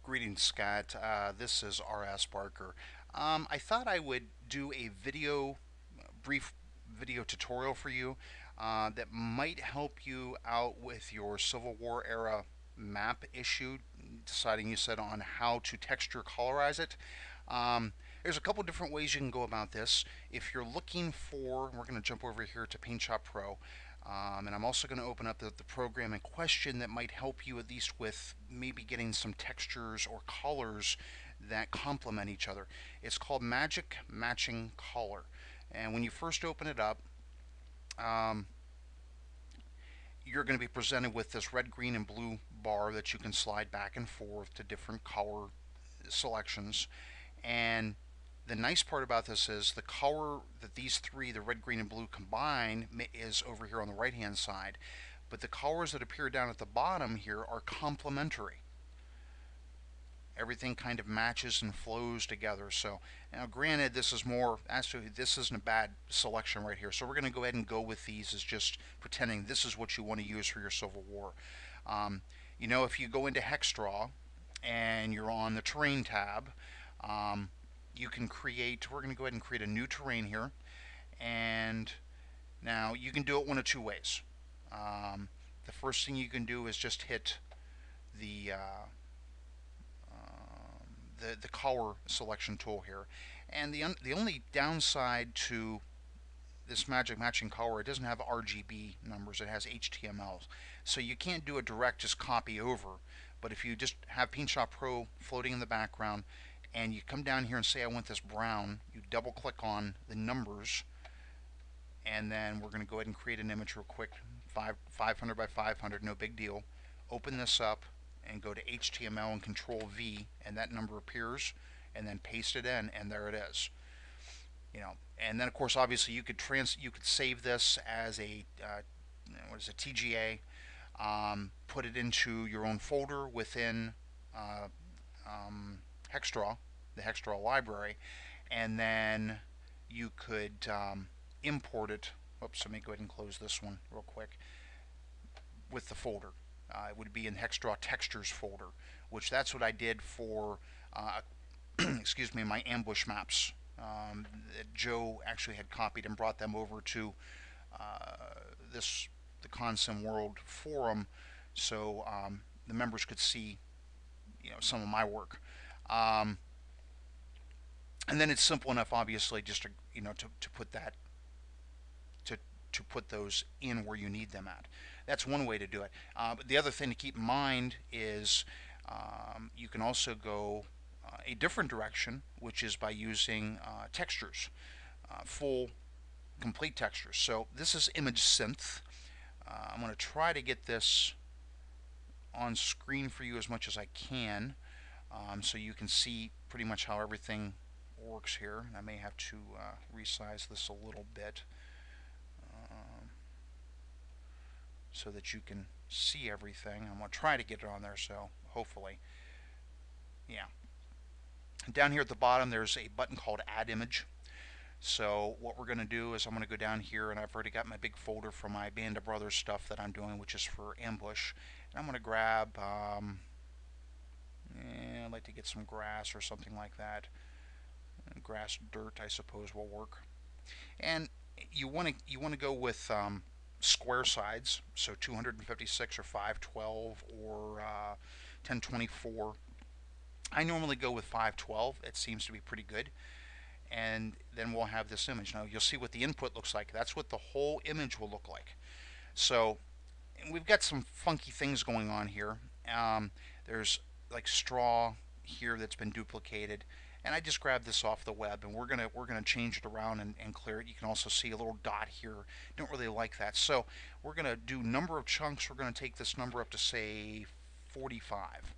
Greetings, Scott. This is R.S. Barker. I thought I would do a brief video tutorial for you that might help you out with your Civil War era map issue, deciding you said on how to texture colorize it. There's a couple different ways you can go about this. If you're looking for, we're going to jump over here to PaintShop Pro. And I'm also going to open up the program in question that might help you at least with maybe getting some textures or colors that complement each other. It's called Magic Matching Color. And when you first open it up, um, you're going to be presented with this red, green, and blue bar that you can slide back and forth to different color selections. And the nice part about this is the color that these three, the red, green, and blue, combine is over here on the right hand side, but the colors that appear down at the bottom here are complementary. Everything kind of matches and flows together. So now granted, this is more, actually this isn't a bad selection right here, so we're going to go ahead and go with these as just pretending this is what you want to use for your Civil War. If you go into HexDraw and you're on the terrain tab, you can create, we're going to go ahead and create a new terrain here, and now you can do it one of two ways. The first thing you can do is just hit the color selection tool here, and the only downside to this Magic Matching Color, it doesn't have RGB numbers, it has HTML, so you can't do a direct just copy over. But if you just have PaintShop Pro floating in the background and you come down here and say I want this brown, you double click on the numbers, and then we're going to go ahead and create an image real quick, 500 by 500, no big deal. Open this up and go to HTML and Control V, and that number appears, and then paste it in, and there it is. And then of course obviously you could save this as a TGA, put it into your own folder within HexDraw, the HexDraw library, and then you could import it. Oops, let me go ahead and close this one real quick. With the folder, it would be in HexDraw Textures folder, which that's what I did for excuse me, my ambush maps that Joe actually had copied and brought them over to the Consim World forum, so the members could see some of my work. And then it's simple enough, obviously, just to put that to put those in where you need them at. That's one way to do it. But the other thing to keep in mind is you can also go a different direction, which is by using textures, full, complete textures. So this is ImageSynth. I'm going to try to get this on screen for you as much as I can, so you can see pretty much how everything works here. I may have to resize this a little bit so that you can see everything. I'm going to try to get it on there, so hopefully. Yeah. Down here at the bottom there's a button called Add Image. So what we're going to do is I'm going to go down here, and I've already got my big folder for my Band of Brothers stuff that I'm doing, which is for ambush. And I'm going to grab, I'd like to get some grass or something like that. Grass dirt, I suppose, will work. And you want to go with square sides, so 256 or 512 or 1024. I normally go with 512. It seems to be pretty good. And then we'll have this image. Now you'll see what the input looks like. That's what the whole image will look like. So we've got some funky things going on here. There's like straw here that's been duplicated, and I just grabbed this off the web, and we're gonna change it around and clear it. You can also see a little dot here. Don't really like that, so we're gonna do number of chunks. We're gonna take this number up to say 45.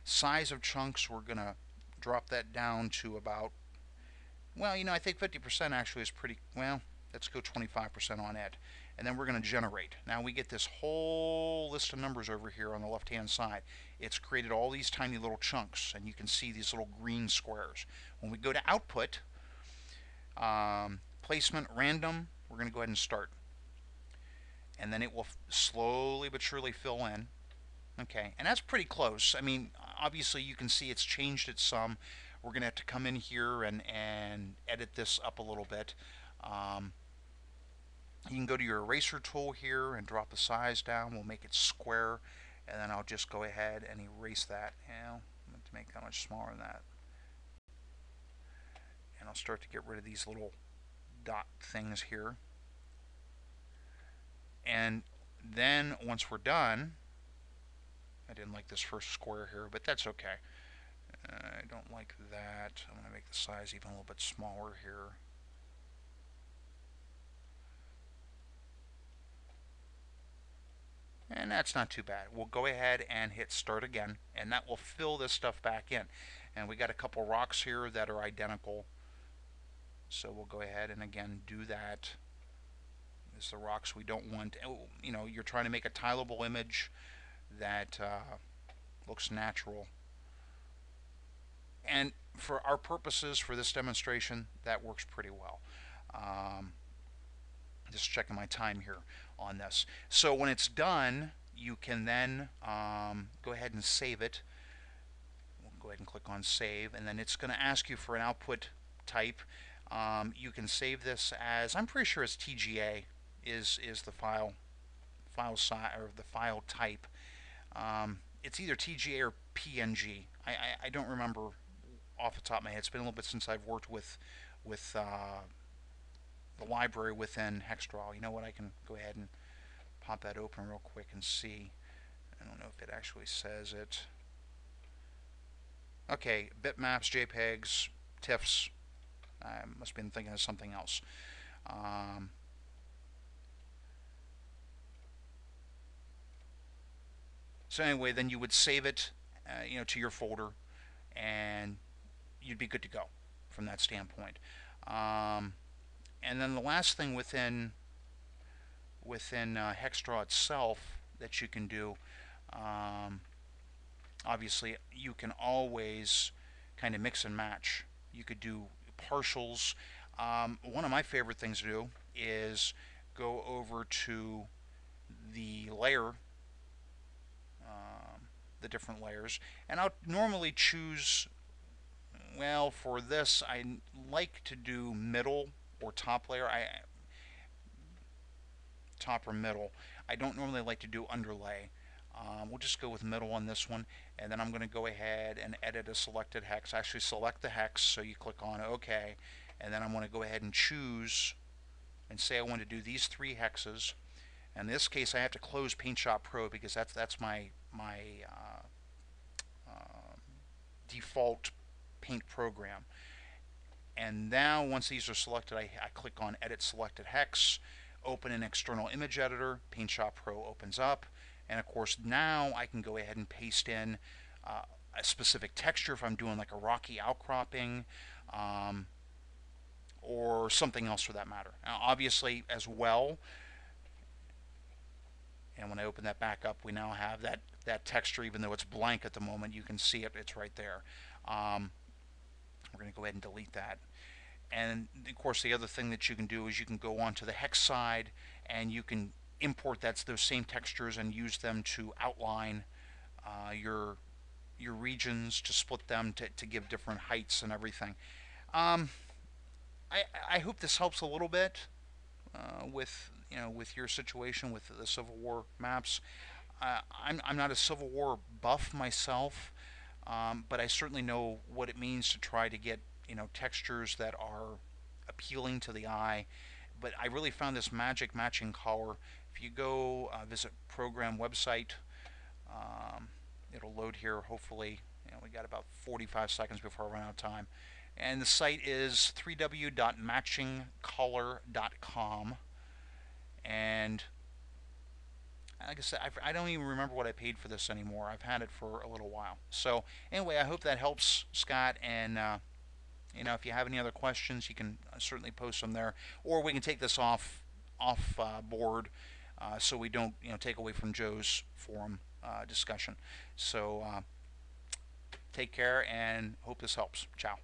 Size of chunks, we're gonna drop that down to about, well, I think 50% actually is pretty, well, let's go 25% on it. And then we're going to generate. Now we get this whole list of numbers over here on the left hand side. It's created all these tiny little chunks, and you can see these little green squares. When we go to output, placement random, we're going to go ahead and start. And then it will slowly but surely fill in. Okay, and that's pretty close. I mean, obviously you can see it's changed it some. We're going to have to come in here and edit this up a little bit. You can go to your eraser tool here and drop the size down. We'll make it square, and then I'll just go ahead and erase that. I'm going to make that much smaller than that. And I'll start to get rid of these little dot things here. And then once we're done, I didn't like this first square here, but that's okay. I don't like that. I'm going to make the size even a little bit smaller here. And that's not too bad. We'll go ahead and hit start again, and that will fill this stuff back in. And we got a couple rocks here that are identical. So we'll go ahead and again do that. This is the rocks we don't want. You know, you're trying to make a tileable image that looks natural. And for our purposes, for this demonstration, that works pretty well. Just checking my time here on this. So when it's done, you can then go ahead and save it. We'll go ahead and click on save, and then it's going to ask you for an output type. You can save this as, I'm pretty sure it's TGA is the file size or the file type. It's either TGA or PNG. I don't remember off the top of my head. It's been a little bit since I've worked with the library within HexDraw. You know what? I can go ahead and pop that open real quick and see. I don't know if it actually says it. Okay, bitmaps, JPEGs, TIFFs. I must have been thinking of something else. So anyway, then you would save it, to your folder, and you'd be good to go from that standpoint. And then the last thing within HexDraw itself that you can do, obviously you can always kind of mix and match. You could do partials. One of my favorite things to do is go over to the layer, the different layers, and I'll normally choose, well, for this I like to do middle or top layer. Top or middle. I don't normally like to do underlay. We'll just go with middle on this one, and then I'm going to go ahead and edit a selected hex. Actually select the hex, so you click on OK, and then I'm going to go ahead and choose and say I want to do these 3 hexes. In this case I have to close PaintShop Pro because that's my default paint program. And now once these are selected, I click on Edit Selected Hex, open an external image editor, PaintShop Pro opens up, and of course now I can go ahead and paste in a specific texture if I'm doing like a rocky outcropping, or something else for that matter. Now obviously as well, and when I open that back up, we now have that texture. Even though it's blank at the moment, you can see it, it's right there. We're going to go ahead and delete that. And of course the other thing that you can do is you can go onto the hex side and you can import those same textures and use them to outline your regions, to split them, to give different heights and everything. I hope this helps a little bit with your situation with the Civil War maps. I'm not a Civil War buff myself, but I certainly know what it means to try to get textures that are appealing to the eye. But I really found this magic matching color. If you go visit program website, it'll load here. Hopefully, we got about 45 seconds before I run out of time. And the site is www.matchingcolor.com. And like I said, I don't even remember what I paid for this anymore. I've had it for a little while. So anyway, I hope that helps, Scott. And if you have any other questions, you can certainly post them there, or we can take this off board, so we don't take away from Joe's forum discussion. So take care and hope this helps. Ciao.